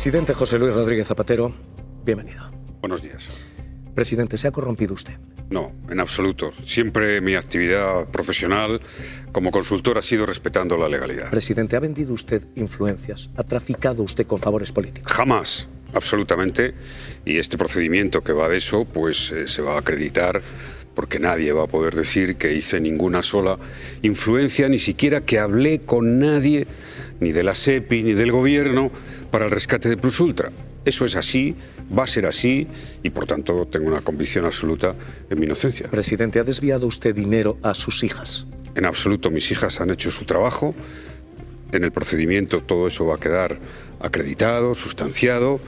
Presidente José Luis Rodríguez Zapatero, bienvenido. Buenos días. Presidente, ¿se ha corrompido usted? No, en absoluto. Siempre mi actividad profesional como consultor ha sido respetando la legalidad. Presidente, ¿ha vendido usted influencias? ¿Ha traficado usted con favores políticos? Jamás, absolutamente. Y este procedimiento que va de eso, pues se va a acreditar porque nadie va a poder decir que hice ninguna sola influencia, ni siquiera que hablé con nadie, ni de la SEPI, ni del gobierno, para el rescate de Plus Ultra. Eso es así, va a ser así y, por tanto, tengo una convicción absoluta en mi inocencia. Presidente, ¿ha desviado usted dinero a sus hijas? En absoluto, mis hijas han hecho su trabajo. En el procedimiento todo eso va a quedar acreditado, sustanciado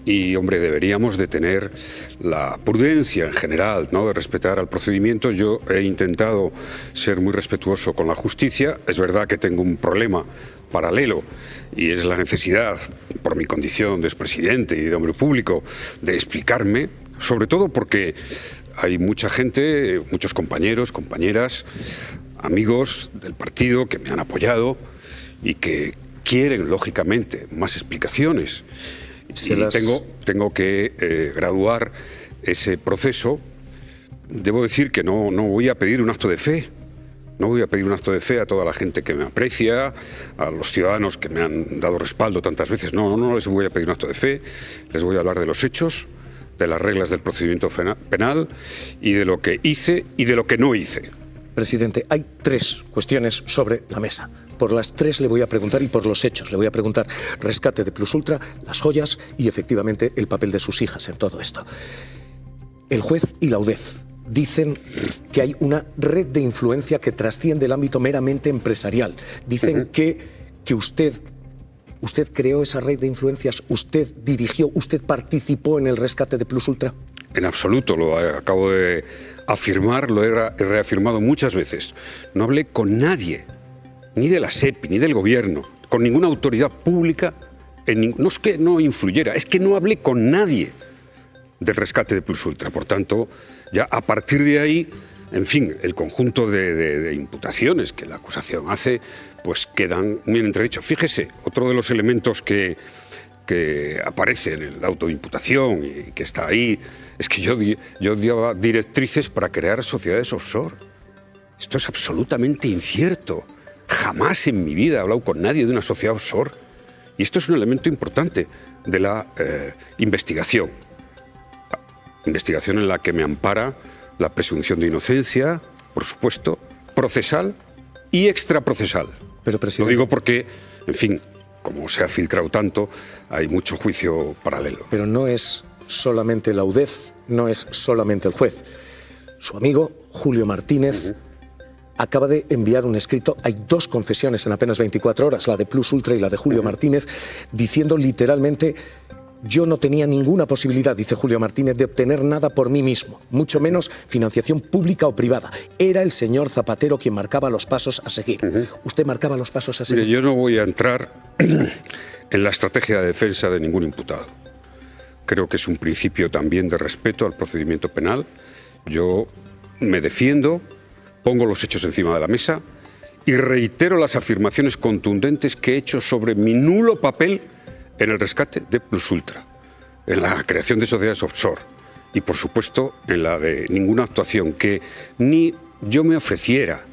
y, hombre, deberíamos de tener la prudencia en general, ¿no?, de respetar al procedimiento. Yo he intentado ser muy respetuoso con la justicia. Es verdad que tengo un problema paralelo y es la necesidad, por mi condición de expresidente y de hombre público, de explicarme, sobre todo porque hay mucha gente, muchos compañeros, compañeras, amigos del partido que me han apoyado y que quieren, lógicamente, más explicaciones. Tengo que graduar ese proceso. Debo decir que no voy a pedir un acto de fe. No voy a pedir un acto de fe a toda la gente que me aprecia, a los ciudadanos que me han dado respaldo tantas veces. No les voy a pedir un acto de fe. Les voy a hablar de los hechos, de las reglas del procedimiento penal y de lo que hice y de lo que no hice. Presidente, hay tres cuestiones sobre la mesa. Por las tres le voy a preguntar y por los hechos. Le voy a preguntar rescate de Plus Ultra, las joyas y, efectivamente, el papel de sus hijas en todo esto. El juez y la UDEF dicen que hay una red de influencia que trasciende el ámbito meramente empresarial. Dicen que usted creó esa red de influencias, usted dirigió, usted participó en el rescate de Plus Ultra. En absoluto, lo acabo de afirmar, lo he reafirmado muchas veces. No hablé con nadie, ni de la SEPI, ni del gobierno, con ninguna autoridad pública. No es que no influyera, es que no hablé con nadie del rescate de Plus Ultra. Por tanto, ya a partir de ahí, en fin, el conjunto de imputaciones que la acusación hace, pues quedan muy en entredicho. Fíjese, otro de los elementos que aparece en el auto de imputación y que está ahí, es que yo daba directrices para crear sociedades offshore. Esto es absolutamente incierto. Jamás en mi vida he hablado con nadie de una sociedad offshore. Y esto es un elemento importante de la investigación. Investigación en la que me ampara la presunción de inocencia, por supuesto, procesal y extraprocesal. Pero, presidente, lo digo porque, en fin, como se ha filtrado tanto, hay mucho juicio paralelo. Pero no es solamente la UDEF, no es solamente el juez. Su amigo, Julio Martínez, acaba de enviar un escrito. Hay dos confesiones en apenas 24 horas, la de Plus Ultra y la de Julio Martínez, diciendo literalmente: yo no tenía ninguna posibilidad, dice Julio Martínez, de obtener nada por mí mismo, mucho menos financiación pública o privada. Era el señor Zapatero quien marcaba los pasos a seguir. ¿Usted marcaba los pasos a seguir? Mire, yo no voy a entrar en la estrategia de defensa de ningún imputado. Creo que es un principio también de respeto al procedimiento penal. Yo me defiendo, pongo los hechos encima de la mesa y reitero las afirmaciones contundentes que he hecho sobre mi nulo papel en el rescate de Plus Ultra, en la creación de sociedades offshore y, por supuesto, en la de ninguna actuación que ni yo me ofreciera,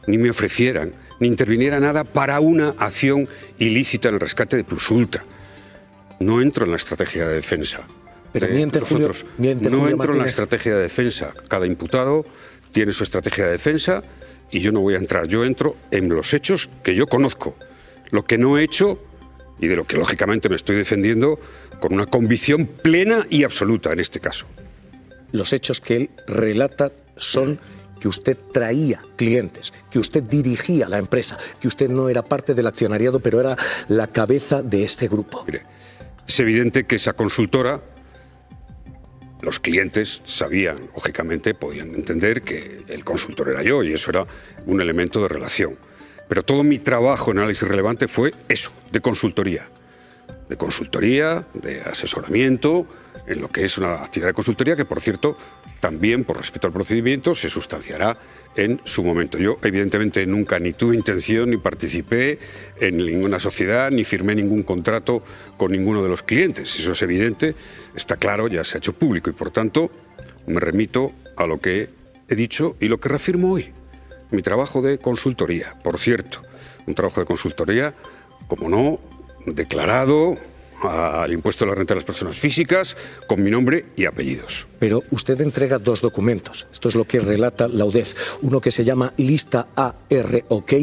ni me ofrecieran, ni interviniera nada para una acción ilícita en el rescate de Plus Ultra. No entro en la estrategia de defensa. Pero miente Julio Martínez. En la estrategia de defensa. Cada imputado tiene su estrategia de defensa y yo no voy a entrar. Yo entro en los hechos que yo conozco. Lo que no he hecho y de lo que lógicamente me estoy defendiendo con una convicción plena y absoluta en este caso. Los hechos que él relata son que usted traía clientes, que usted dirigía la empresa, que usted no era parte del accionariado, pero era la cabeza de este grupo. Mire, es evidente que esa consultora, los clientes sabían, lógicamente, podían entender que el consultor era yo y eso era un elemento de relación. Pero todo mi trabajo en análisis relevante fue eso, de consultoría. de consultoría, de asesoramiento, en lo que es una actividad de consultoría que, por cierto, también, por respeto al procedimiento, se sustanciará en su momento. Yo, evidentemente, nunca ni tuve intención, ni participé en ninguna sociedad, ni firmé ningún contrato con ninguno de los clientes. Eso es evidente, está claro, ya se ha hecho público y, por tanto, me remito a lo que he dicho y lo que reafirmo hoy. Mi trabajo de consultoría, por cierto, un trabajo de consultoría, como no, declarado al impuesto de la renta de las personas físicas con mi nombre y apellidos. Pero usted entrega dos documentos, esto es lo que relata la UDEF, uno que se llama Lista AROK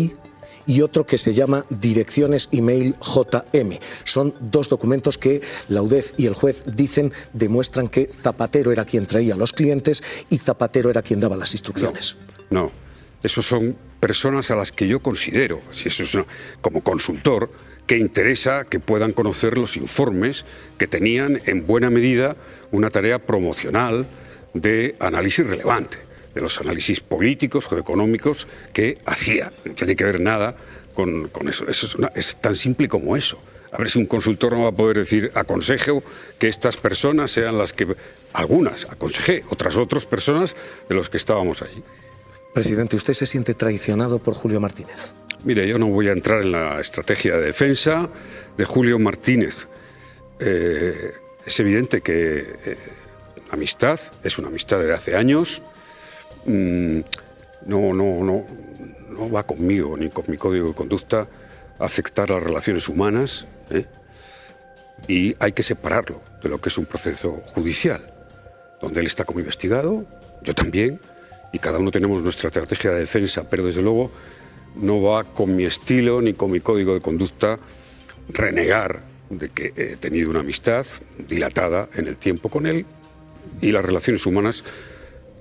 y otro que se llama Direcciones Email JM. Son dos documentos que la UDEF y el juez dicen demuestran que Zapatero era quien traía a los clientes y Zapatero era quien daba las instrucciones. No, esos son personas a las que yo considero, si eso es como consultor, que interesa que puedan conocer los informes que tenían en buena medida una tarea promocional de análisis relevante, de los análisis políticos o económicos que hacía. No tiene que ver nada con eso. Es tan simple como eso. A ver si un consultor no va a poder decir, aconsejo que estas personas sean las que, algunas aconsejé, otras personas de los que estábamos allí. Presidente, ¿usted se siente traicionado por Julio Martínez? Mire, yo no voy a entrar en la estrategia de defensa de Julio Martínez. Es evidente que amistad es una amistad de hace años. No va conmigo ni con mi código de conducta afectar las relaciones humanas, y hay que separarlo de lo que es un proceso judicial, donde él está como investigado, yo también, y cada uno tenemos nuestra estrategia de defensa, pero desde luego no va con mi estilo ni con mi código de conducta renegar de que he tenido una amistad dilatada en el tiempo con él, y las relaciones humanas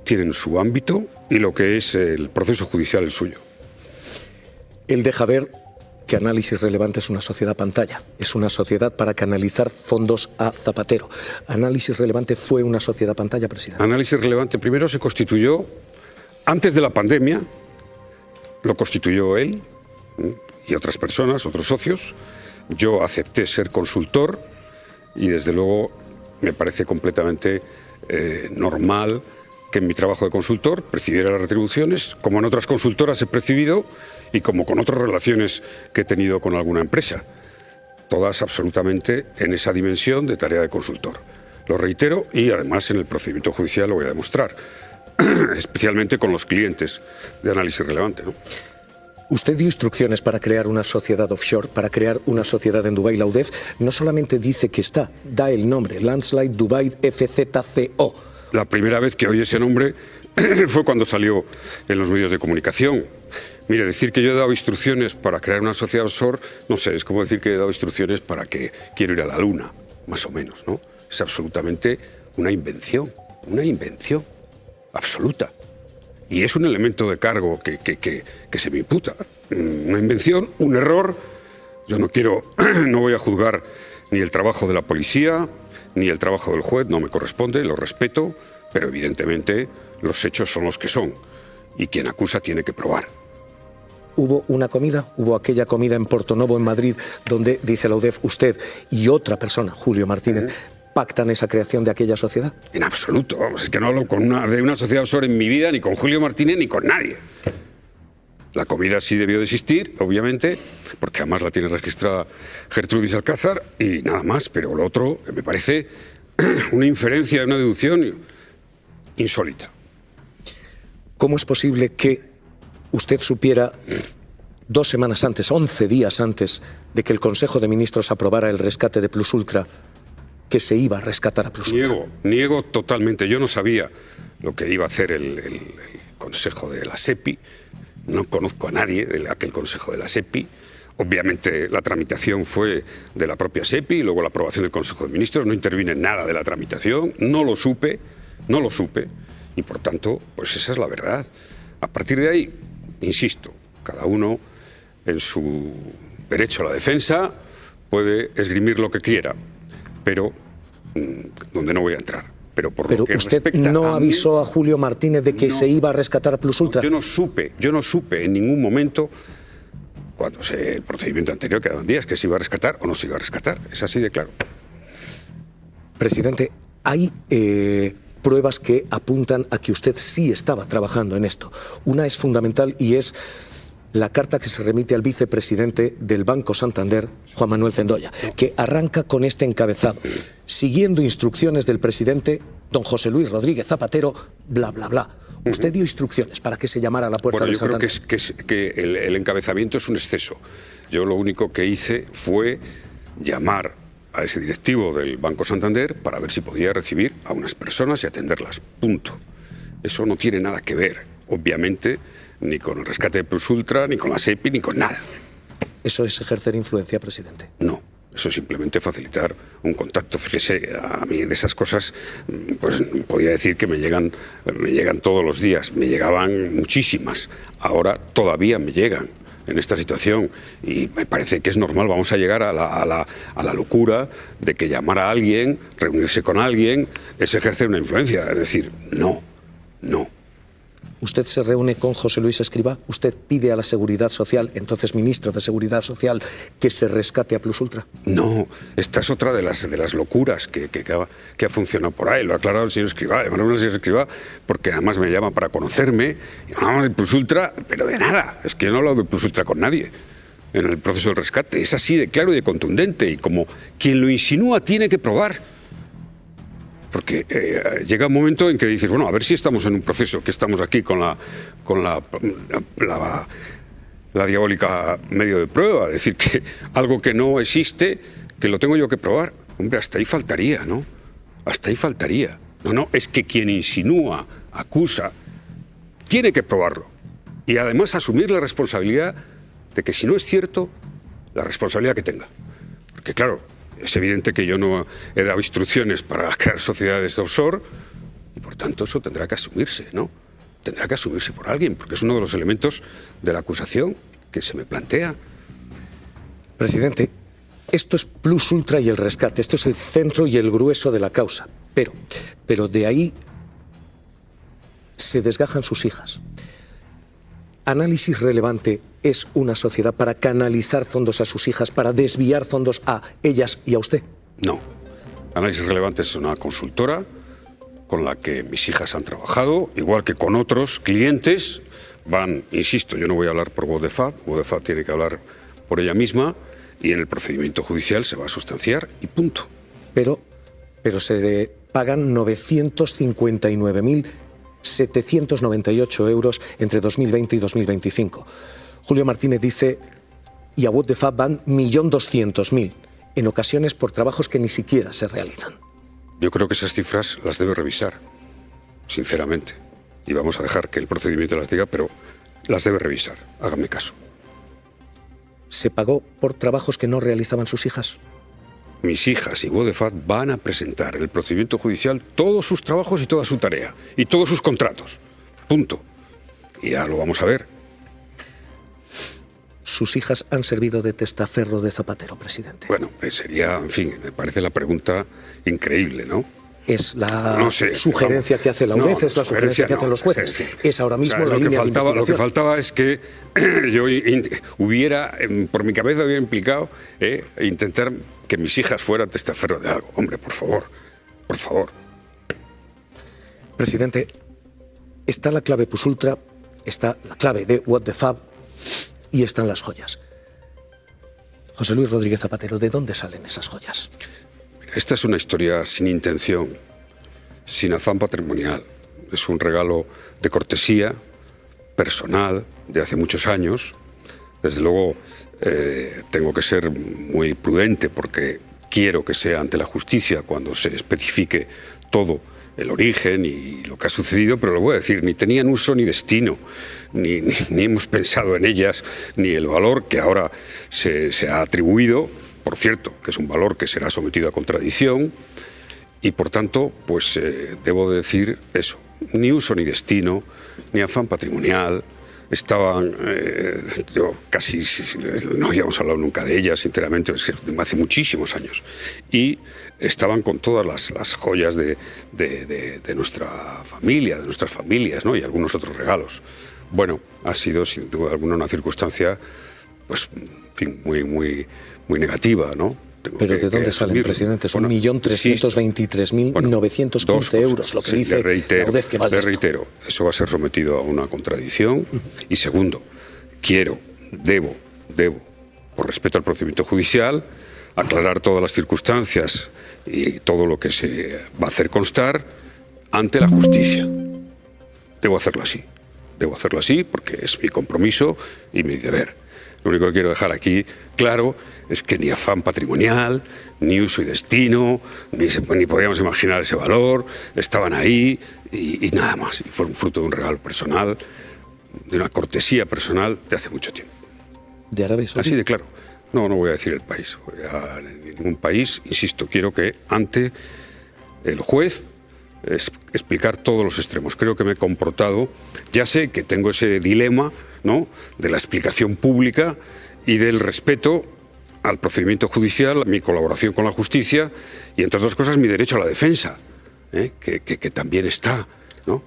tienen su ámbito y lo que es el proceso judicial el suyo. Él deja ver que Análisis Relevante es una sociedad pantalla, es una sociedad para canalizar fondos a Zapatero. ¿Análisis Relevante fue una sociedad pantalla, presidente? Análisis Relevante primero se constituyó antes de la pandemia, lo constituyó él y otras personas, otros socios. Yo acepté ser consultor y desde luego me parece completamente normal que en mi trabajo de consultor percibiera las retribuciones, como en otras consultoras he percibido y como con otras relaciones que he tenido con alguna empresa. Todas absolutamente en esa dimensión de tarea de consultor. Lo reitero y además en el procedimiento judicial lo voy a demostrar, especialmente con los clientes de Análisis Relevante, ¿no? Usted dio instrucciones para crear una sociedad offshore, para crear una sociedad en Dubái. La UDEF no solamente dice que está, da el nombre, Landslide Dubai FZCO. La primera vez que oí ese nombre fue cuando salió en los medios de comunicación. Mire, decir que yo he dado instrucciones para crear una sociedad offshore, no sé, es como decir que he dado instrucciones para que quiero ir a la luna, más o menos, ¿no? Es absolutamente una invención absoluta. Y es un elemento de cargo que se me imputa. Una invención, un error. Yo no voy a juzgar ni el trabajo de la policía, ni el trabajo del juez, no me corresponde, lo respeto, pero evidentemente los hechos son los que son. Y quien acusa tiene que probar. ¿Hubo una comida? ¿Hubo aquella comida en Portonovo, en Madrid, donde, dice la UDEF, usted y otra persona, Julio Martínez, pactan esa creación de aquella sociedad? En absoluto, vamos, es que no hablo de una sociedad offshore en mi vida, ni con Julio Martínez, ni con nadie. La comida sí debió de existir, obviamente, porque además la tiene registrada Gertrudis Alcázar, y nada más, pero lo otro me parece una inferencia, una deducción insólita. ¿Cómo es posible que usted supiera 2 semanas antes, 11 días antes de que el Consejo de Ministros aprobara el rescate de Plus Ultra, que se iba a rescatar a Plus Ultra? Niego totalmente. Yo no sabía lo que iba a hacer el Consejo de la SEPI. No conozco a nadie de aquel Consejo de la SEPI. Obviamente la tramitación fue de la propia SEPI y luego la aprobación del Consejo de Ministros. No intervine en nada de la tramitación. No lo supe. Y por tanto, pues esa es la verdad. A partir de ahí, insisto, cada uno en su derecho a la defensa puede esgrimir lo que quiera, pero donde no voy a entrar. Pero lo que usted respecta no avisó a Julio Martínez de que se iba a rescatar a Plus Ultra. Yo no supe en ningún momento cuando el procedimiento anterior quedaban días, que se iba a rescatar o no se iba a rescatar. Es así de claro. Presidente, hay pruebas que apuntan a que usted sí estaba trabajando en esto. Una es fundamental y es la carta que se remite al vicepresidente del Banco Santander, Juan Manuel Zendoya, que arranca con este encabezado: siguiendo instrucciones del presidente don José Luis Rodríguez Zapatero, bla, bla, bla. ¿Usted dio instrucciones para que se llamara a la puerta de Santander? Yo creo que el encabezamiento es un exceso. Yo lo único que hice fue llamar a ese directivo del Banco Santander para ver si podía recibir a unas personas y atenderlas. Punto. Eso no tiene nada que ver, obviamente, ni con el rescate de Plus Ultra, ni con la SEPI, ni con nada. ¿Eso es ejercer influencia, presidente? No. Eso es simplemente facilitar un contacto. Fíjese, a mí de esas cosas, pues podía decir que me llegan todos los días. Me llegaban muchísimas. Ahora todavía me llegan en esta situación y me parece que es normal. Vamos a llegar a la locura de que llamar a alguien, reunirse con alguien, es ejercer una influencia. Es decir, no. ¿Usted se reúne con José Luis Escrivá? ¿Usted pide a la Seguridad Social, entonces ministro de Seguridad Social, que se rescate a Plus Ultra? No, esta es otra de las locuras que ha funcionado por ahí. Lo ha aclarado el señor Escrivá, el señor Escrivá, porque además me llama para conocerme. Y hablamos de Plus Ultra, pero de nada. Es que yo no he hablado de Plus Ultra con nadie en el proceso del rescate. Es así de claro y de contundente. Y como quien lo insinúa tiene que probar. Porque llega un momento en que dices, bueno, a ver si estamos en un proceso, que estamos aquí con la diabólica medio de prueba, es decir, que algo que no existe, que lo tengo yo que probar. Hombre, hasta ahí faltaría, ¿no? Hasta ahí faltaría. No, es que quien insinúa, acusa, tiene que probarlo. Y además asumir la responsabilidad de que si no es cierto, la responsabilidad que tenga. Porque claro, es evidente que yo no he dado instrucciones para crear sociedades offshore y por tanto eso tendrá que asumirse, ¿no? Tendrá que asumirse por alguien, porque es uno de los elementos de la acusación que se me plantea. Presidente, esto es Plus Ultra y el rescate, esto es el centro y el grueso de la causa, pero de ahí se desgajan sus hijas. ¿Análisis relevante es una sociedad para canalizar fondos a sus hijas, para desviar fondos a ellas y a usted? No. Análisis relevante es una consultora con la que mis hijas han trabajado, igual que con otros clientes. Insisto, yo no voy a hablar por Vodefab tiene que hablar por ella misma y en el procedimiento judicial se va a sustanciar y punto. Pero se pagan 959.798 euros entre 2020 y 2025. Julio Martínez dice, y a Vodefab van 1.200.000, en ocasiones por trabajos que ni siquiera se realizan. Yo creo que esas cifras las debe revisar, sinceramente. Y vamos a dejar que el procedimiento las diga, pero las debe revisar, hágame caso. ¿Se pagó por trabajos que no realizaban sus hijas? Mis hijas y Vodefab van a presentar en el procedimiento judicial todos sus trabajos y toda su tarea, y todos sus contratos. Punto. Y ya lo vamos a ver. ¿Sus hijas han servido de testaferro de Zapatero, presidente? Bueno, sería, en fin, me parece la pregunta increíble, ¿no? Es la sugerencia que hace la UDEF, es la sugerencia que hacen los jueces. Es ahora mismo la línea de investigación. Lo que faltaba es que yo por mi cabeza hubiera implicado intentar que mis hijas fueran testaferro de algo. Hombre, por favor. Presidente, está la clave Plus Ultra, está la clave de Vodefab y están las joyas. José Luis Rodríguez Zapatero, ¿de dónde salen esas joyas? Esta es una historia sin intención, sin afán patrimonial. Es un regalo de cortesía, personal, de hace muchos años. Desde luego, tengo que ser muy prudente porque quiero que sea ante la justicia cuando se especifique todo el origen y lo que ha sucedido, pero lo voy a decir, ni tenían uso ni destino, ni hemos pensado en ellas, ni el valor que ahora se ha atribuido, por cierto, que es un valor que será sometido a contradicción, y por tanto, pues debo decir eso, ni uso ni destino, ni afán patrimonial. Estaban, yo casi no habíamos hablado nunca de ellas, sinceramente, hace muchísimos años, y estaban con todas las joyas de nuestra familia, de nuestras familias, ¿no? Y algunos otros regalos. Bueno, ha sido sin duda alguna una circunstancia pues, en fin, muy negativa, ¿no? ¿Pero de dónde salen, presidente? Son 1.323.915 euros, lo que dice la UDEF que vale esto. Le reitero, eso va a ser sometido a una contradicción. Y segundo, debo, por respeto al procedimiento judicial, aclarar todas las circunstancias y todo lo que se va a hacer constar ante la justicia. Debo hacerlo así porque es mi compromiso y mi deber. Lo único que quiero dejar aquí claro es que ni afán patrimonial, ni uso y destino, ni podíamos imaginar ese valor, estaban ahí y nada más. Y fueron fruto de un regalo personal, de una cortesía personal de hace mucho tiempo. ¿De Arabia Saudí? Así de claro. No voy a decir el país. Ningún país, insisto, quiero que ante el juez explicar todos los extremos. Creo que me he comportado, ya sé que tengo ese dilema, ¿no?, de la explicación pública y del respeto al procedimiento judicial, a mi colaboración con la justicia y, entre otras cosas, mi derecho a la defensa, que también está, ¿no?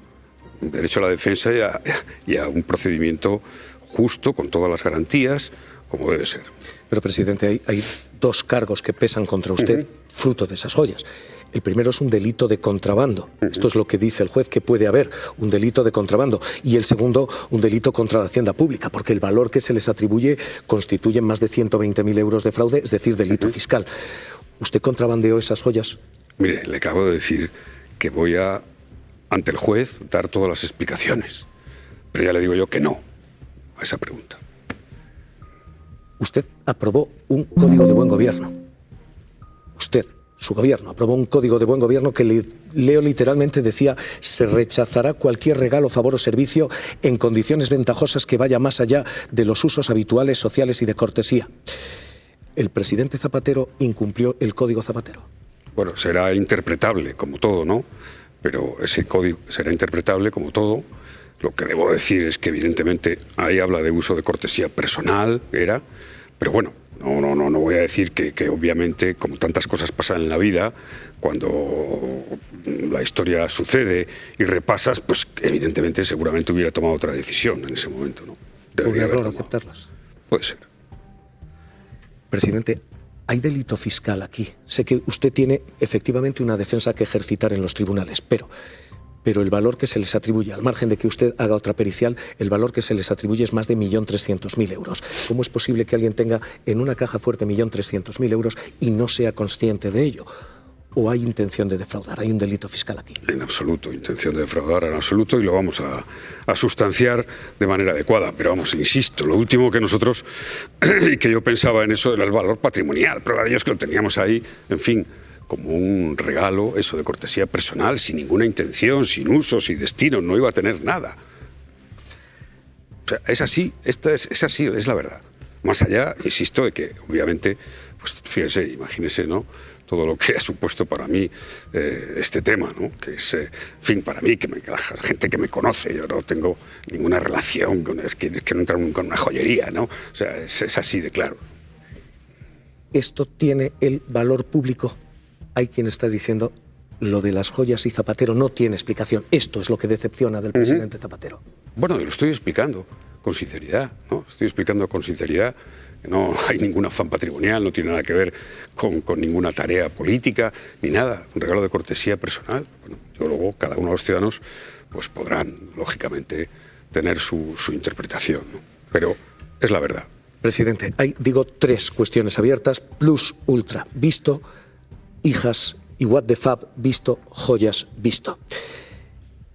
Un derecho a la defensa y a un procedimiento justo, con todas las garantías, como debe ser. Pero, presidente, hay dos cargos que pesan contra usted, fruto de esas joyas. El primero es un delito de contrabando. Esto es lo que dice el juez, que puede haber un delito de contrabando. Y el segundo, un delito contra la hacienda pública, porque el valor que se les atribuye constituye más de 120.000 euros de fraude, es decir, delito fiscal. ¿Usted contrabandeó esas joyas? Mire, le acabo de decir que voy a, ante el juez, dar todas las explicaciones. Pero ya le digo yo que no a esa pregunta. Usted aprobó un código de buen gobierno. Usted, su gobierno, aprobó un código de buen gobierno que, leo literalmente, decía: se rechazará cualquier regalo, favor o servicio en condiciones ventajosas que vaya más allá de los usos habituales, sociales y de cortesía. ¿El presidente Zapatero incumplió el código Zapatero? Bueno, será interpretable como todo, ¿no? Pero ese código será interpretable como todo. Lo que debo decir es que, evidentemente, ahí habla de uso de cortesía personal, pero bueno, no voy a decir que obviamente, como tantas cosas pasan en la vida, cuando la historia sucede y repasas, pues evidentemente seguramente hubiera tomado otra decisión en ese momento, ¿no? ¿Fue un error aceptarlas? Puede ser. Presidente, hay delito fiscal aquí. Sé que usted tiene efectivamente una defensa que ejercitar en los tribunales, pero el valor que se les atribuye, al margen de que usted haga otra pericial, el valor que se les atribuye es más de 1.300.000 euros. ¿Cómo es posible que alguien tenga en una caja fuerte 1.300.000 euros y no sea consciente de ello? ¿O hay intención de defraudar? ¿Hay un delito fiscal aquí? En absoluto, intención de defraudar en absoluto, y lo vamos a sustanciar de manera adecuada. Pero vamos, insisto, lo último que nosotros, y que yo pensaba en eso, era el valor patrimonial. Prueba de ello es que lo teníamos ahí, en fin, como un regalo, eso, de cortesía personal, sin ninguna intención, sin uso, sin destino, no iba a tener nada. O sea, es así, es así, es la verdad. Más allá, insisto, de que obviamente, pues fíjese, imagínese, ¿no?, todo lo que ha supuesto para mí este tema, ¿no?, que es, en fin, para mí, la gente que me conoce, yo no tengo ninguna relación con, es que no entro nunca en una joyería, ¿no? O sea, es así de claro. ¿Esto tiene el valor público? Hay quien está diciendo: lo de las joyas y Zapatero no tiene explicación. Esto es lo que decepciona del presidente Zapatero. Bueno, lo estoy explicando con sinceridad, ¿no? Estoy explicando con sinceridad que no hay ningún afán patrimonial, no tiene nada que ver con ninguna tarea política, ni nada. Un regalo de cortesía personal. Bueno, yo luego, cada uno de los ciudadanos, pues podrán, lógicamente, tener su interpretación, ¿no? Pero es la verdad. Presidente, hay, digo, 3 cuestiones abiertas: plus ultra visto, hijas y what the fab visto, joyas visto.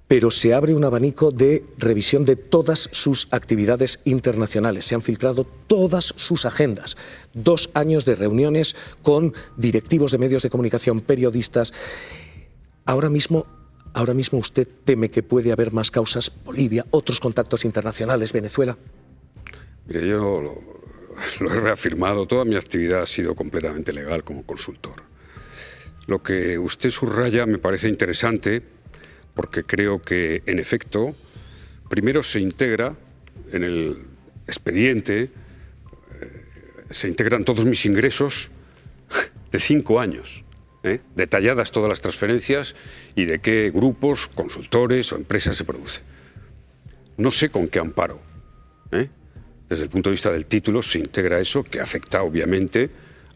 Pero se abre un abanico de revisión de todas sus actividades internacionales. Se han filtrado todas sus agendas. 2 años de reuniones con directivos de medios de comunicación, periodistas. Ahora mismo usted teme que puede haber más causas: Bolivia, otros contactos internacionales, Venezuela. Mire, yo lo he reafirmado. Toda mi actividad ha sido completamente legal como consultor. Lo que usted subraya me parece interesante, porque creo que, en efecto, primero se integra en el expediente, se integran todos mis ingresos de 5 años, detalladas todas las transferencias y de qué grupos, consultores o empresas se produce. No sé con qué amparo, Desde el punto de vista del título se integra eso que afecta obviamente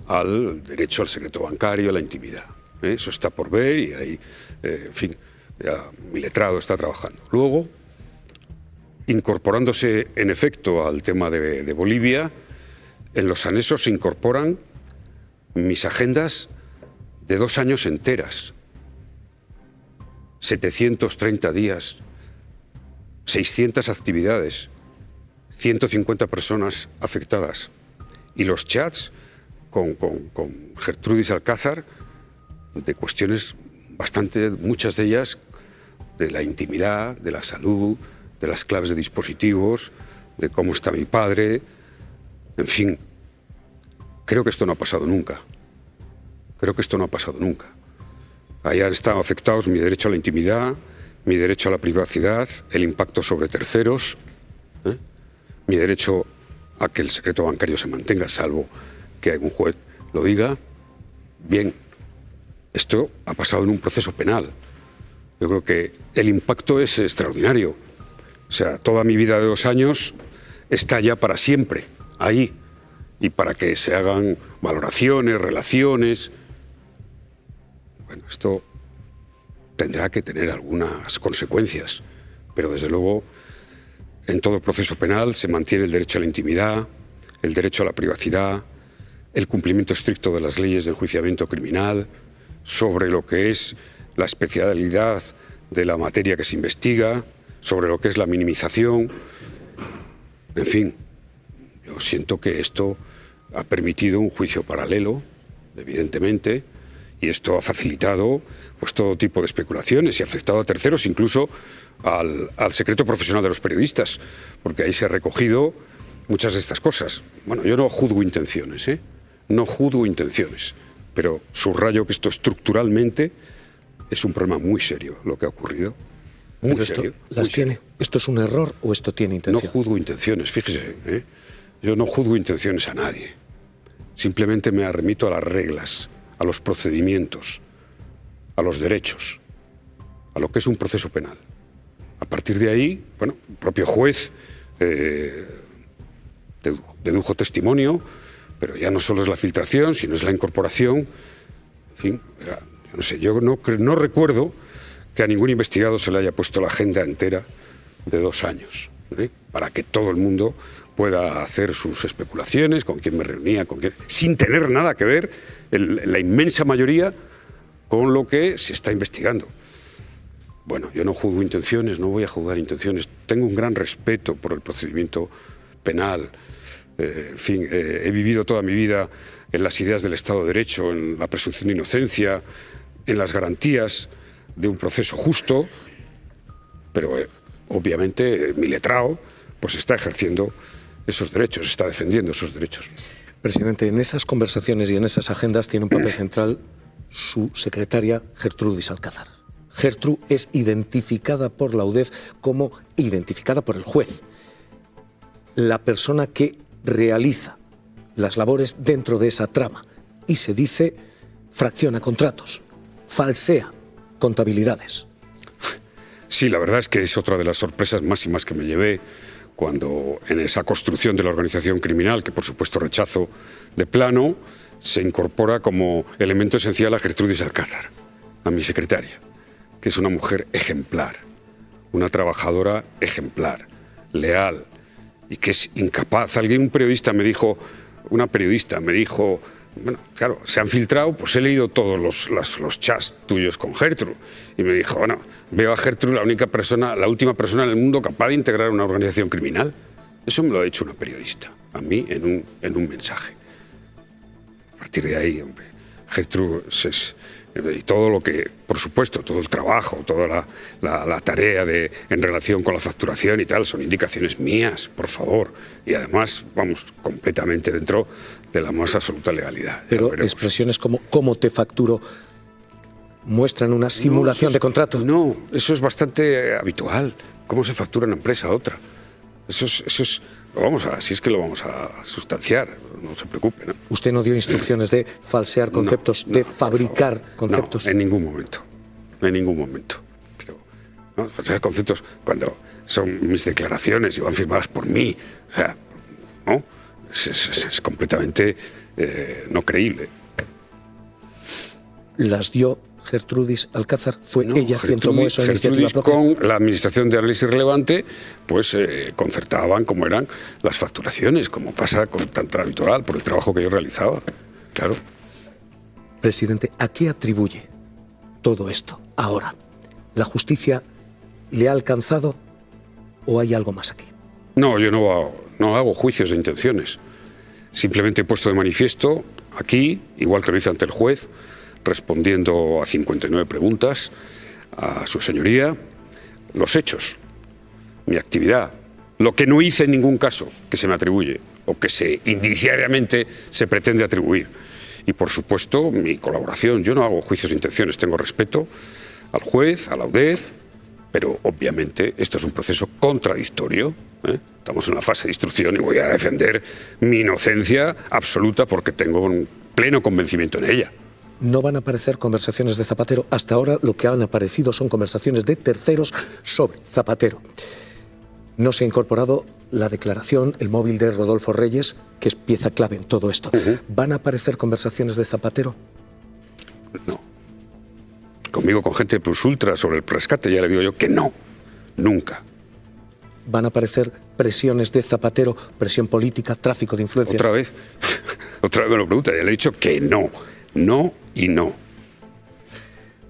al derecho al secreto bancario, a la intimidad. Eso está por ver y ahí, en fin, ya mi letrado está trabajando. Luego, incorporándose en efecto al tema de Bolivia, en los anexos se incorporan mis agendas de 2 años enteras. 730 días, 600 actividades, 150 personas afectadas. Y los chats con Gertrudis Alcázar de cuestiones muchas de ellas de la intimidad, de la salud, de las claves de dispositivos, de cómo está mi padre, en fin. Creo que esto no ha pasado nunca. Creo que esto no ha pasado nunca. Ahí han estado afectados mi derecho a la intimidad, mi derecho a la privacidad, el impacto sobre terceros, mi derecho a que el secreto bancario se mantenga, salvo que algún juez lo diga. Bien, esto ha pasado en un proceso penal. Yo creo que el impacto es extraordinario. O sea, toda mi vida de 2 años está ya para siempre ahí. Y para que se hagan valoraciones, relaciones. Bueno, esto tendrá que tener algunas consecuencias. Pero desde luego, en todo proceso penal se mantiene el derecho a la intimidad, el derecho a la privacidad, el cumplimiento estricto de las leyes de enjuiciamiento criminal, sobre lo que es la especialidad de la materia que se investiga, sobre lo que es la minimización. En fin, yo siento que esto ha permitido un juicio paralelo, evidentemente, y esto ha facilitado pues, todo tipo de especulaciones y ha afectado a terceros, incluso al secreto profesional de los periodistas, porque ahí se ha recogido muchas de estas cosas. Bueno, yo no juzgo intenciones, no juzgo intenciones, pero subrayo que esto estructuralmente es un problema muy serio, lo que ha ocurrido. Muy Pero esto serio. las tiene. Serio. ¿Esto es un error o esto tiene intención? No juzgo intenciones, fíjese. Yo no juzgo intenciones a nadie. Simplemente me remito a las reglas, a los procedimientos, a los derechos, a lo que es un proceso penal. A partir de ahí, bueno, el propio juez dedujo testimonio, pero ya no solo es la filtración, sino es la incorporación. En fin, ya, no sé, yo no recuerdo que a ningún investigado se le haya puesto la agenda entera de 2 años, para que todo el mundo pueda hacer sus especulaciones, con quién me reunía, con quién, sin tener nada que ver, la inmensa mayoría, con lo que se está investigando. Bueno, yo no juzgo intenciones, no voy a juzgar intenciones. Tengo un gran respeto por el procedimiento penal. En fin, he vivido toda mi vida en las ideas del Estado de Derecho, en la presunción de inocencia, en las garantías de un proceso justo, pero obviamente mi letrado pues está ejerciendo esos derechos, está defendiendo esos derechos. Presidente, en esas conversaciones y en esas agendas tiene un papel central su secretaria Gertrudis Alcázar. Gertru es identificada por la UDEF como identificada por el juez. La persona que realiza las labores dentro de esa trama y se dice fracciona contratos, falsea contabilidades. Sí, la verdad es que es otra de las sorpresas máximas que me llevé cuando en esa construcción de la organización criminal, que por supuesto rechazo de plano, se incorpora como elemento esencial a Gertrudis Alcázar, a mi secretaria, que es una mujer ejemplar, una trabajadora ejemplar, leal y que es incapaz. Un periodista me dijo, bueno, claro, se han filtrado, pues he leído todos los chats tuyos con Gertrude. Y me dijo, bueno, veo a Gertrude la última persona en el mundo capaz de integrar una organización criminal. Eso me lo ha dicho una periodista, a mí en un mensaje. A partir de ahí, hombre, Gertrude y todo lo que, por supuesto, todo el trabajo, toda la tarea en relación con la facturación y tal, son indicaciones mías, por favor. Y además, vamos, completamente dentro de la más absoluta legalidad. Pero expresiones como ¿cómo te facturo? ¿Muestran una simulación de contrato? No, eso es bastante habitual. ¿Cómo se factura una empresa a otra? Eso es así es que lo vamos a sustanciar, no se preocupe, ¿no? ¿Usted no dio instrucciones de falsear conceptos, de fabricar conceptos? No, en ningún momento. Pero, ¿no? Falsear conceptos cuando son mis declaraciones y van firmadas por mí. O sea, ¿no? Es completamente no creíble. ¿Las dio Gertrudis Alcázar? ¿Fue ella quien tomó esa iniciativa propia? Con la Administración de Análisis Relevante, pues concertaban cómo eran las facturaciones, como pasa con tanta habitual, por el trabajo que yo realizaba. Claro. Presidente, ¿a qué atribuye todo esto ahora? ¿La justicia le ha alcanzado o hay algo más aquí? No, yo no hago juicios de intenciones. Simplemente he puesto de manifiesto aquí, igual que lo hice ante el juez, respondiendo a 59 preguntas a su señoría, los hechos, mi actividad, lo que no hice en ningún caso que se me atribuye o que indiciariamente se pretende atribuir. Y por supuesto mi colaboración. Yo no hago juicios de intenciones, tengo respeto al juez, a la UDEF, pero obviamente esto es un proceso contradictorio. Estamos en la fase de instrucción y voy a defender mi inocencia absoluta porque tengo un pleno convencimiento en ella. No van a aparecer conversaciones de Zapatero. Hasta ahora lo que han aparecido son conversaciones de terceros sobre Zapatero. No se ha incorporado la declaración, el móvil de Rodolfo Reyes, que es pieza clave en todo esto. ¿Van a aparecer conversaciones de Zapatero? No. Conmigo, con gente de Plus Ultra sobre el rescate, ya le digo yo que no. Nunca. ¿Van a aparecer presiones de Zapatero, presión política, tráfico de influencias? ¿Otra vez? Otra vez me lo pregunta. Ya le he dicho que no. No y no.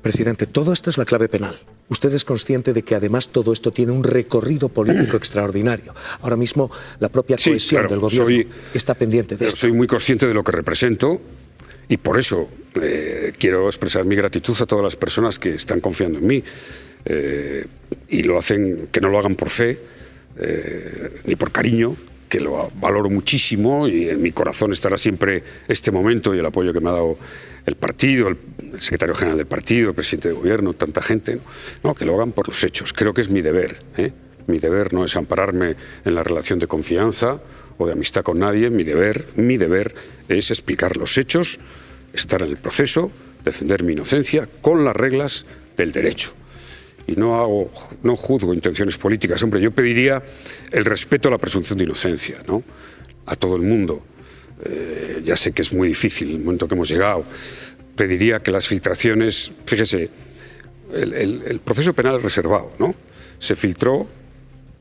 Presidente, todo esto es la clave penal. Usted es consciente de que además todo esto tiene un recorrido político extraordinario. Ahora mismo la propia cohesión del gobierno está pendiente de esto. Soy muy consciente de lo que represento y por eso quiero expresar mi gratitud a todas las personas que están confiando en mí y lo hacen, que no lo hagan por fe ni por cariño, que lo valoro muchísimo y en mi corazón estará siempre este momento y el apoyo que me ha dado el partido, el secretario general del partido, el presidente de gobierno, tanta gente. No, que lo hagan por los hechos. Creo que es mi deber. Mi deber no es ampararme en la relación de confianza o de amistad con nadie. Mi deber es explicar los hechos, estar en el proceso, defender mi inocencia con las reglas del derecho. Y no juzgo intenciones políticas. Hombre, yo pediría el respeto a la presunción de inocencia, ¿no? A todo el mundo. Ya sé que es muy difícil el momento que hemos llegado. Pediría que las filtraciones... Fíjese, el proceso penal es reservado, ¿no? Se filtró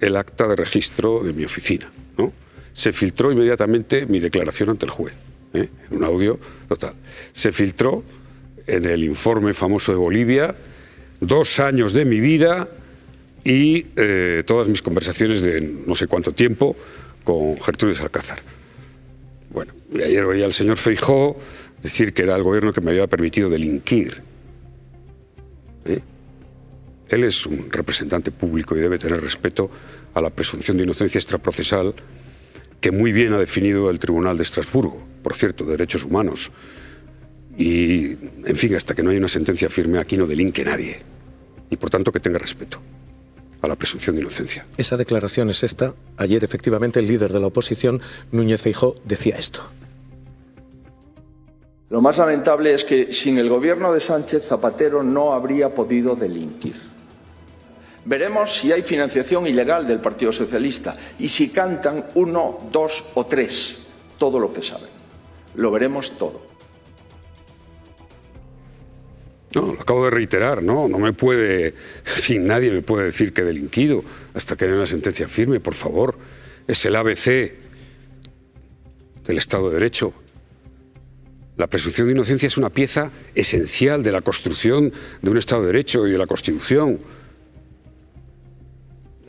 el acta de registro de mi oficina, ¿no? Se filtró inmediatamente mi declaración ante el juez, en un audio total. Se filtró en el informe famoso de Bolivia 2 años de mi vida y todas mis conversaciones de no sé cuánto tiempo con Gertrudis Alcázar. Bueno, y ayer oía al señor Feijóo decir que era el gobierno que me había permitido delinquir. Él es un representante público y debe tener respeto a la presunción de inocencia extraprocesal que muy bien ha definido el Tribunal de Estrasburgo, por cierto, de Derechos Humanos. Y, en fin, hasta que no haya una sentencia firme, aquí no delinque nadie. Y, por tanto, que tenga respeto a la presunción de inocencia. Esa declaración es esta. Ayer, efectivamente, el líder de la oposición, Núñez Feijóo, decía esto. Lo más lamentable es que sin el gobierno de Sánchez, Zapatero no habría podido delinquir. Veremos si hay financiación ilegal del Partido Socialista y si cantan 1, 2 o 3, todo lo que saben. Lo veremos todo. No, lo acabo de reiterar, no me puede, en fin, nadie me puede decir que he delinquido hasta que haya una sentencia firme, por favor. Es el ABC del Estado de Derecho. La presunción de inocencia es una pieza esencial de la construcción de un Estado de Derecho y de la Constitución.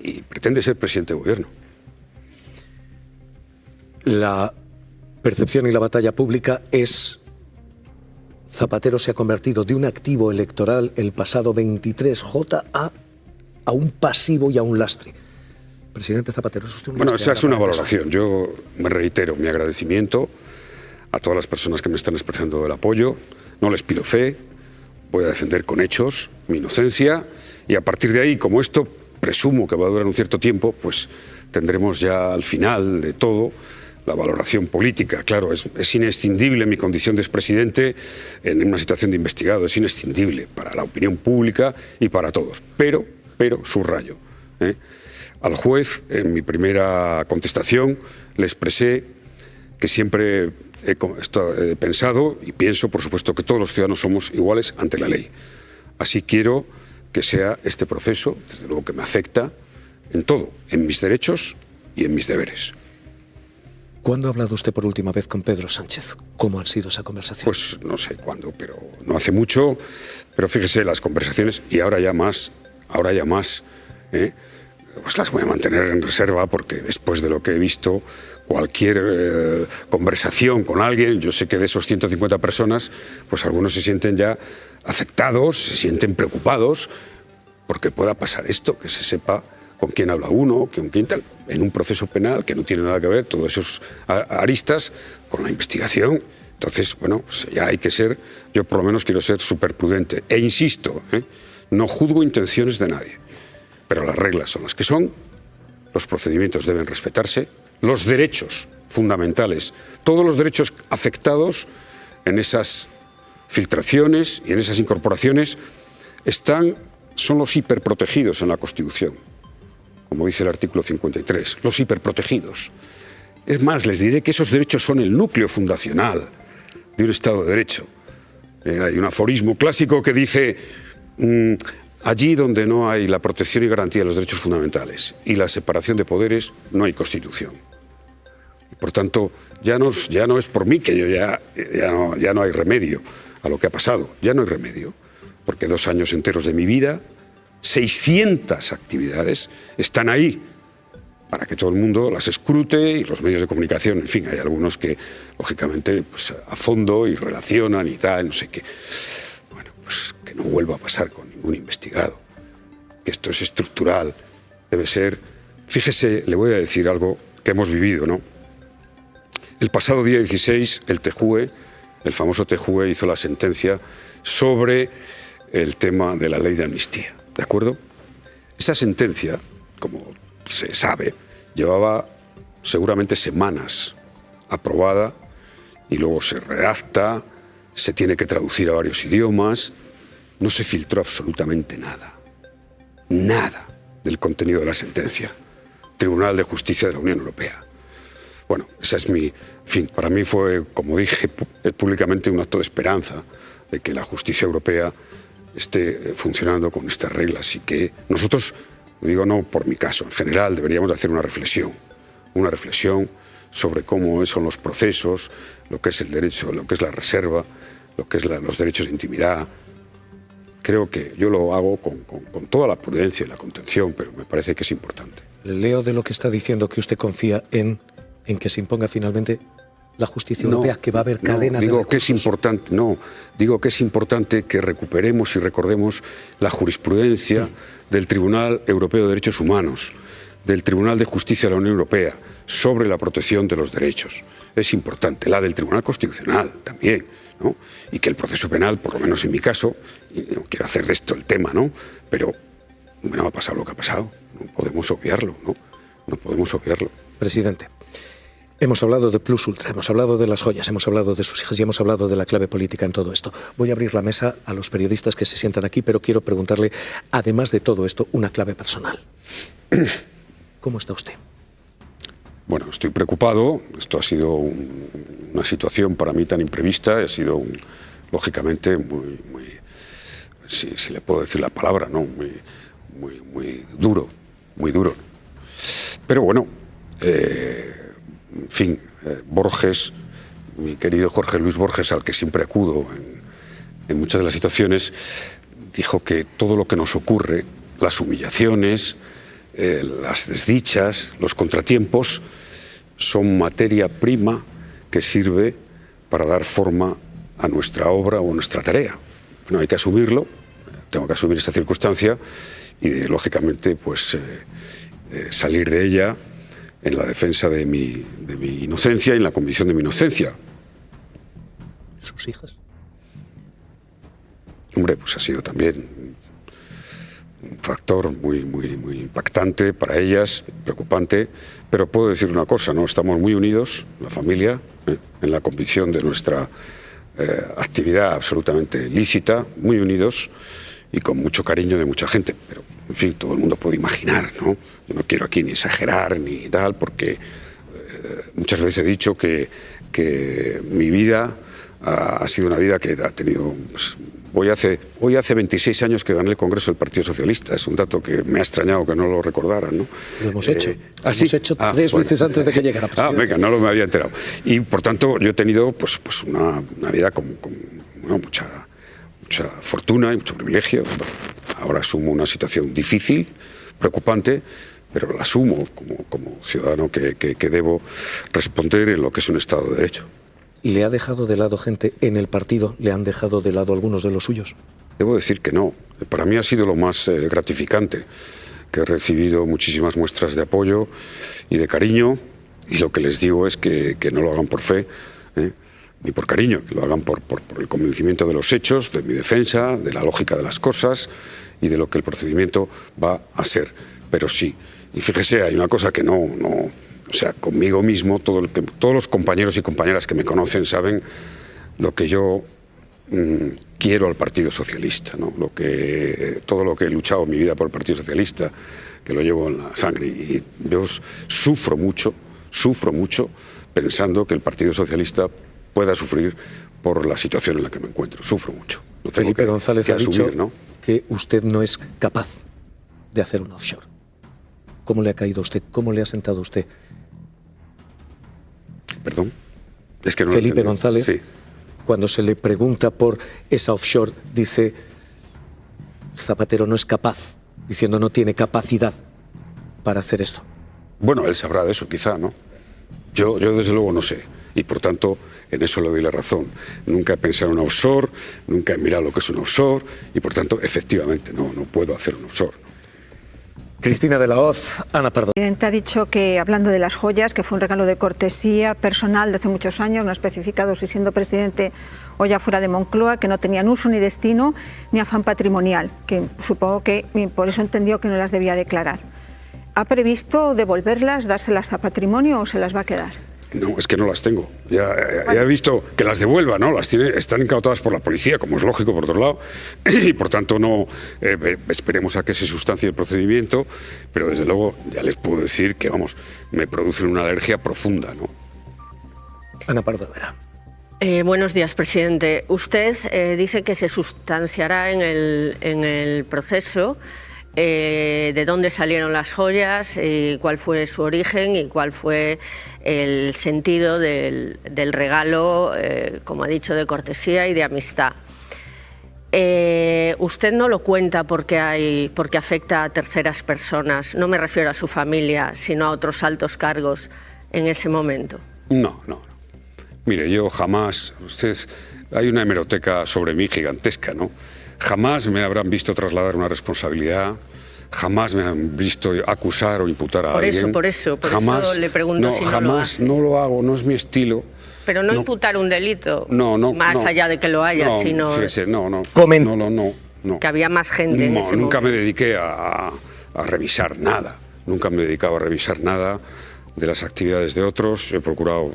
Y pretende ser presidente de gobierno. La percepción y la batalla pública es... Zapatero se ha convertido de un activo electoral el pasado 23J a un pasivo y a un lastre. Presidente Zapatero, ¿es usted un lastre? Bueno, esa es una valoración. Yo me reitero mi agradecimiento a todas las personas que me están expresando el apoyo. No les pido fe, voy a defender con hechos mi inocencia y a partir de ahí, como esto presumo que va a durar un cierto tiempo, pues tendremos ya al final de todo la valoración política. Claro, es inescindible mi condición de expresidente en una situación de investigado, es inescindible para la opinión pública y para todos. Pero subrayo, Al juez, en mi primera contestación, le expresé que siempre he pensado y pienso, por supuesto, que todos los ciudadanos somos iguales ante la ley. Así quiero que sea este proceso, desde luego que me afecta en todo, en mis derechos y en mis deberes. ¿Cuándo ha hablado usted por última vez con Pedro Sánchez? ¿Cómo ha sido esa conversación? Pues no sé cuándo, pero no hace mucho. Pero fíjese, las conversaciones, y ahora ya más, pues las voy a mantener en reserva, porque después de lo que he visto, cualquier conversación con alguien, yo sé que de esos 150 personas, pues algunos se sienten ya afectados, se sienten preocupados, porque pueda pasar esto, que se sepa con quién habla uno, con quién tal, en un proceso penal que no tiene nada que ver, todos esos aristas, con la investigación. Entonces, bueno, pues ya hay que ser, yo por lo menos quiero ser súper prudente. E insisto, no juzgo intenciones de nadie, pero las reglas son las que son, los procedimientos deben respetarse, los derechos fundamentales, todos los derechos afectados en esas filtraciones y en esas incorporaciones son los hiperprotegidos en la Constitución, como dice el artículo 53, los hiperprotegidos. Es más, les diré que esos derechos son el núcleo fundacional de un Estado de Derecho. Hay un aforismo clásico que dice, allí donde no hay la protección y garantía de los derechos fundamentales y la separación de poderes, no hay Constitución. Y por tanto, ya no es por mí que ya no hay remedio a lo que ha pasado, ya no hay remedio, porque 2 años enteros de mi vida, 600 actividades están ahí para que todo el mundo las escrute y los medios de comunicación, en fin, hay algunos que, lógicamente, pues, a fondo y relacionan y tal, no sé qué. Bueno, pues que no vuelva a pasar con ningún investigado, que esto es estructural, debe ser... Fíjese, le voy a decir algo que hemos vivido, ¿no? El pasado día 16, el TJUE, el famoso TJUE, hizo la sentencia sobre el tema de la ley de amnistía. ¿De acuerdo? Esa sentencia, como se sabe, llevaba seguramente semanas aprobada y luego se redacta, se tiene que traducir a varios idiomas. No se filtró absolutamente nada del contenido de la sentencia. Tribunal de Justicia de la Unión Europea. Bueno, esa es mi... En fin, para mí fue, como dije públicamente, un acto de esperanza de que la justicia europea esté funcionando con estas reglas y que nosotros, digo no por mi caso, en general deberíamos hacer una reflexión sobre cómo son los procesos, lo que es el derecho, lo que es la reserva, lo que es los derechos de intimidad. Creo que yo lo hago con toda la prudencia y la contención, pero me parece que es importante. Leo de lo que está diciendo que usted confía en que se imponga finalmente la justicia europea, que va a haber cadena de recursos. Digo que es importante que recuperemos y recordemos la jurisprudencia del Tribunal Europeo de Derechos Humanos, del Tribunal de Justicia de la Unión Europea, sobre la protección de los derechos. Es importante, la del Tribunal Constitucional también, ¿no? Y que el proceso penal, por lo menos en mi caso, y no quiero hacer de esto el tema, ¿no? Pero no ha pasado lo que ha pasado, no podemos obviarlo, ¿no? No podemos obviarlo. Presidente, hemos hablado de Plus Ultra, hemos hablado de las joyas, hemos hablado de sus hijas y hemos hablado de la clave política en todo esto. Voy a abrir la mesa a los periodistas que se sientan aquí, pero quiero preguntarle, además de todo esto, una clave personal. ¿Cómo está usted? Bueno, estoy preocupado. Esto ha sido una situación para mí tan imprevista. Ha sido, lógicamente, muy si le puedo decir la palabra, ¿no? Muy duro, muy duro. Pero bueno, en fin, Borges, mi querido Jorge Luis Borges, al que siempre acudo en muchas de las situaciones, dijo que todo lo que nos ocurre, las humillaciones, las desdichas, los contratiempos, son materia prima que sirve para dar forma a nuestra obra o a nuestra tarea. Bueno, hay que asumirlo, tengo que asumir esta circunstancia y, lógicamente, pues salir de ella en la defensa de mi inocencia y en la convicción de mi inocencia. ¿Sus hijas? Hombre, pues ha sido también un factor muy impactante para ellas, preocupante, pero puedo decir una cosa, ¿no? Estamos muy unidos, la familia, en la convicción de nuestra actividad absolutamente lícita, muy unidos y con mucho cariño de mucha gente, pero en fin, todo el mundo puede imaginar, ¿no? Yo no quiero aquí ni exagerar ni tal, porque muchas veces he dicho que mi vida ha sido una vida que ha tenido... Pues, hoy hace 26 años que gané el Congreso del Partido Socialista. Es un dato que me ha extrañado que no lo recordaran, ¿no? Lo hemos hecho. Lo ¿sí? hemos hecho tres veces antes de que llegara, presidente. Venga, no me había enterado. Y, por tanto, yo he tenido pues una vida con mucha fortuna y mucho privilegio. Ahora asumo una situación difícil, preocupante, pero la asumo como ciudadano que debo responder en lo que es un Estado de Derecho. ¿Le ha dejado de lado gente en el partido? ¿Le han dejado de lado algunos de los suyos? Debo decir que no. Para mí ha sido lo más gratificante, que he recibido muchísimas muestras de apoyo y de cariño, y lo que les digo es que no lo hagan por fe, ni por cariño, que lo hagan por el convencimiento de los hechos, de mi defensa, de la lógica de las cosas y de lo que el procedimiento va a ser. Pero sí, y fíjese, hay una cosa que o sea, conmigo mismo, todos los compañeros y compañeras que me conocen saben lo que yo quiero al Partido Socialista, ¿no? Todo lo que he luchado en mi vida por el Partido Socialista, que lo llevo en la sangre. Y yo sufro mucho pensando que el Partido Socialista pueda sufrir por la situación en la que me encuentro. Sufro mucho. Felipe González ha dicho, ¿no?, que usted no es capaz de hacer un offshore. ¿Cómo le ha caído a usted? ¿Cómo le ha sentado a usted? Perdón. Es que no Felipe González, sí, cuando se le pregunta por esa offshore, dice: Zapatero no es capaz, diciendo no tiene capacidad para hacer esto. Bueno, él sabrá de eso, quizá, ¿no? Yo desde luego no sé. Y por tanto, en eso le doy la razón. Nunca he pensado en un offshore, nunca he mirado lo que es un offshore, y por tanto, efectivamente, no puedo hacer un offshore. Cristina de la Hoz, Ana Pardo. El presidente ha dicho que, hablando de las joyas, que fue un regalo de cortesía personal de hace muchos años, no ha especificado si siendo presidente o ya fuera de Moncloa, que no tenían uso ni destino ni afán patrimonial, que supongo que por eso entendió que no las debía declarar. ¿Ha previsto devolverlas, dárselas a patrimonio o se las va a quedar? No, es que no las tengo. Ya he visto que las devuelva, ¿no? Están incautadas por la policía, como es lógico, por otro lado, y por tanto no esperemos a que se sustancie el procedimiento, pero desde luego ya les puedo decir que, vamos, me producen una alergia profunda, ¿no? Ana Pardo Vera. Buenos días, presidente. Usted dice que se sustanciará en el proceso de dónde salieron las joyas, cuál fue su origen y cuál fue el sentido del regalo, como ha dicho, de cortesía y de amistad. Usted no lo cuenta porque afecta a terceras personas, no me refiero a su familia, sino a otros altos cargos en ese momento. No. Mire, yo jamás, hay una hemeroteca sobre mí gigantesca, ¿no? Jamás me habrán visto trasladar una responsabilidad, jamás me han visto acusar o imputar a alguien. Por eso le pregunto si no jamás, lo hace. No lo hago, no es mi estilo. Pero no imputar un delito, más allá de que lo haya, no, sino... Fíjese, no. Que había más gente en ese momento. Nunca me dediqué a revisar nada, nunca me he dedicado a revisar nada de las actividades de otros. He procurado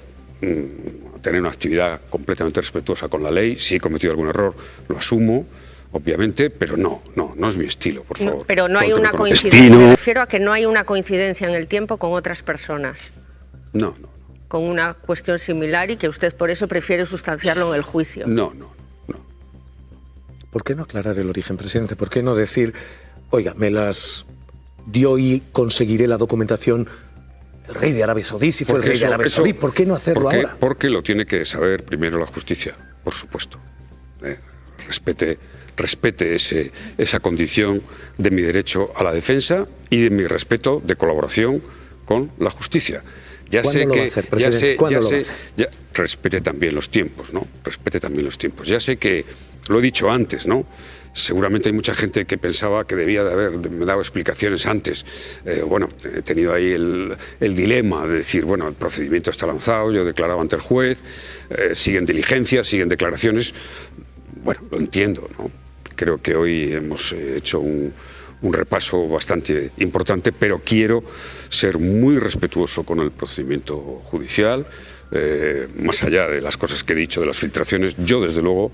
tener una actividad completamente respetuosa con la ley. Si he cometido algún error, lo asumo, obviamente, pero no es mi estilo, por favor. No, pero no hay una coincidencia, me refiero a que no hay una coincidencia en el tiempo con otras personas. No. Con una cuestión similar y que usted por eso prefiere sustanciarlo en el juicio. No. ¿Por qué no aclarar el origen, presidente? ¿Por qué no decir, oiga, me las dio y conseguiré la documentación el rey de Arabia Saudí, si fue el rey de Arabia Saudí? ¿Por qué no hacerlo ahora? Porque lo tiene que saber primero la justicia, por supuesto. Respete esa condición de mi derecho a la defensa y de mi respeto de colaboración con la justicia. ¿Cuándo lo va a hacer, presidente? ¿Cuándo lo va a hacer? Respete también los tiempos, ¿no? Respete también los tiempos. Ya sé que, lo he dicho antes, ¿no? Seguramente hay mucha gente que pensaba que debía de haberme dado explicaciones antes. Bueno, he tenido ahí el dilema de decir, bueno, el procedimiento está lanzado, yo he declarado ante el juez, siguen diligencias, siguen declaraciones. Bueno, lo entiendo, ¿no? Creo que hoy hemos hecho un repaso bastante importante, pero quiero ser muy respetuoso con el procedimiento judicial, más allá de las cosas que he dicho, de las filtraciones. Yo, desde luego,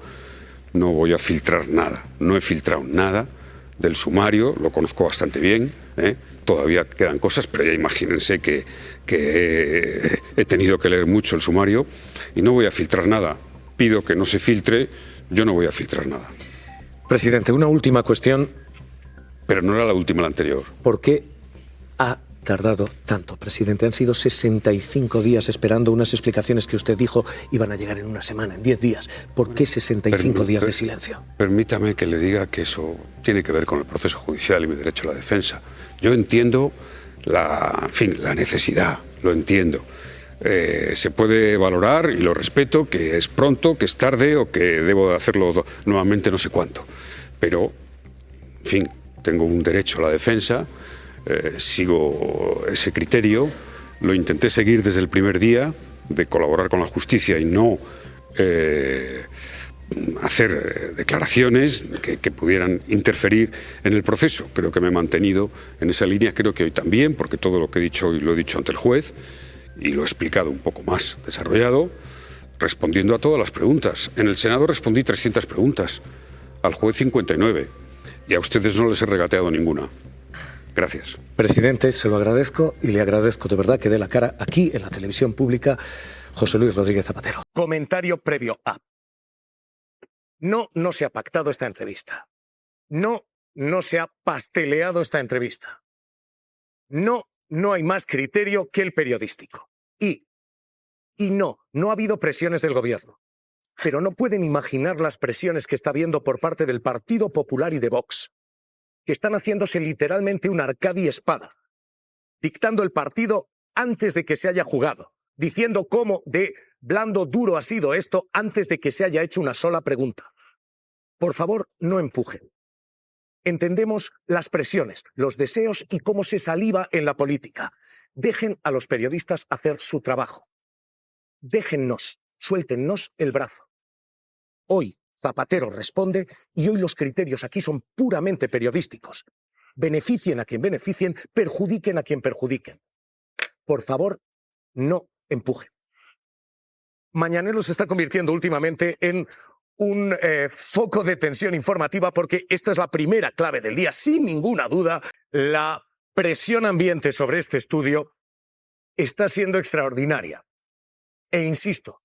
no voy a filtrar nada, no he filtrado nada del sumario, lo conozco bastante bien, todavía quedan cosas, pero ya imagínense que he tenido que leer mucho el sumario y no voy a filtrar nada. Pido que no se filtre, yo no voy a filtrar nada. Presidente, una última cuestión. Pero no era la última, la anterior. ¿Por qué ha tardado tanto, presidente? Han sido 65 días esperando unas explicaciones que usted dijo iban a llegar en una semana, en 10 días. ¿Por qué 65 días de silencio? Permítame que le diga que eso tiene que ver con el proceso judicial y mi derecho a la defensa. Yo entiendo la necesidad, lo entiendo. Se puede valorar, y lo respeto, que es pronto, que es tarde o que debo de hacerlo nuevamente no sé cuánto. Pero, en fin, tengo un derecho a la defensa, sigo ese criterio, lo intenté seguir desde el primer día, de colaborar con la justicia y no hacer declaraciones que pudieran interferir en el proceso. Creo que me he mantenido en esa línea, creo que hoy también, porque todo lo que he dicho hoy lo he dicho ante el juez y lo he explicado un poco más desarrollado, respondiendo a todas las preguntas. En el Senado respondí 300 preguntas, al juez 59, y a ustedes no les he regateado ninguna. Gracias. Presidente, se lo agradezco y le agradezco de verdad que dé la cara aquí en la televisión pública José Luis Rodríguez Zapatero. Comentario previo a. No se ha pactado esta entrevista. No se ha pasteleado esta entrevista. No hay más criterio que el periodístico. Y no ha habido presiones del gobierno. Pero no pueden imaginar las presiones que está habiendo por parte del Partido Popular y de Vox, que están haciéndose literalmente un arcadi espada, dictando el partido antes de que se haya jugado, diciendo cómo de blando duro ha sido esto antes de que se haya hecho una sola pregunta. Por favor, no empujen. Entendemos las presiones, los deseos y cómo se saliva en la política. Dejen a los periodistas hacer su trabajo. Déjennos, suéltennos el brazo. Hoy Zapatero responde y hoy los criterios aquí son puramente periodísticos. Beneficien a quien beneficien, perjudiquen a quien perjudiquen. Por favor, no empujen. Mañanero se está convirtiendo últimamente en un foco de tensión informativa porque esta es la primera clave del día. Sin ninguna duda, la presión ambiente sobre este estudio está siendo extraordinaria. E insisto,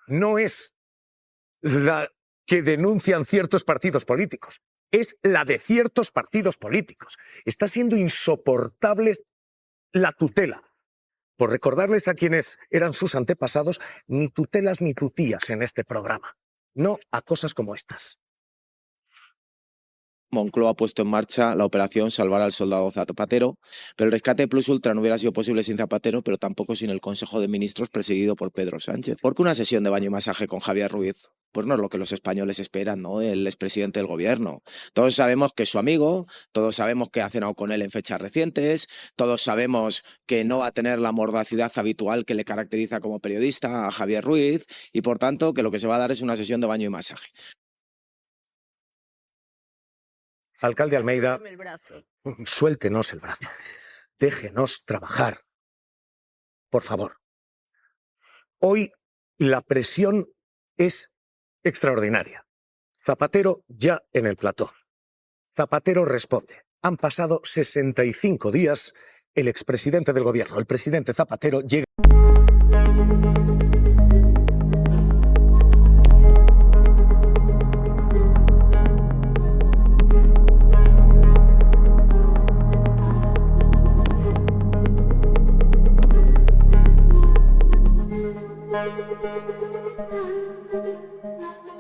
no es la que denuncian ciertos partidos políticos, es la de ciertos partidos políticos. Está siendo insoportable la tutela. Por recordarles a quienes eran sus antepasados, ni tutelas ni tutías en este programa. No a cosas como estas. Moncloa ha puesto en marcha la operación Salvar al Soldado Zapatero, pero el rescate Plus Ultra no hubiera sido posible sin Zapatero, pero tampoco sin el Consejo de Ministros presidido por Pedro Sánchez. Porque una sesión de baño y masaje con Javier Ruiz, pues no es lo que los españoles esperan, ¿no? El expresidente del gobierno. Todos sabemos que es su amigo, todos sabemos que ha cenado con él en fechas recientes, todos sabemos que no va a tener la mordacidad habitual que le caracteriza como periodista a Javier Ruiz, y por tanto que lo que se va a dar es una sesión de baño y masaje. Alcalde Almeida, suéltenos el brazo. Déjenos trabajar. Por favor. Hoy la presión es extraordinaria. Zapatero ya en el plató. Zapatero responde. Han pasado 65 días. El expresidente del gobierno, el presidente Zapatero, llega...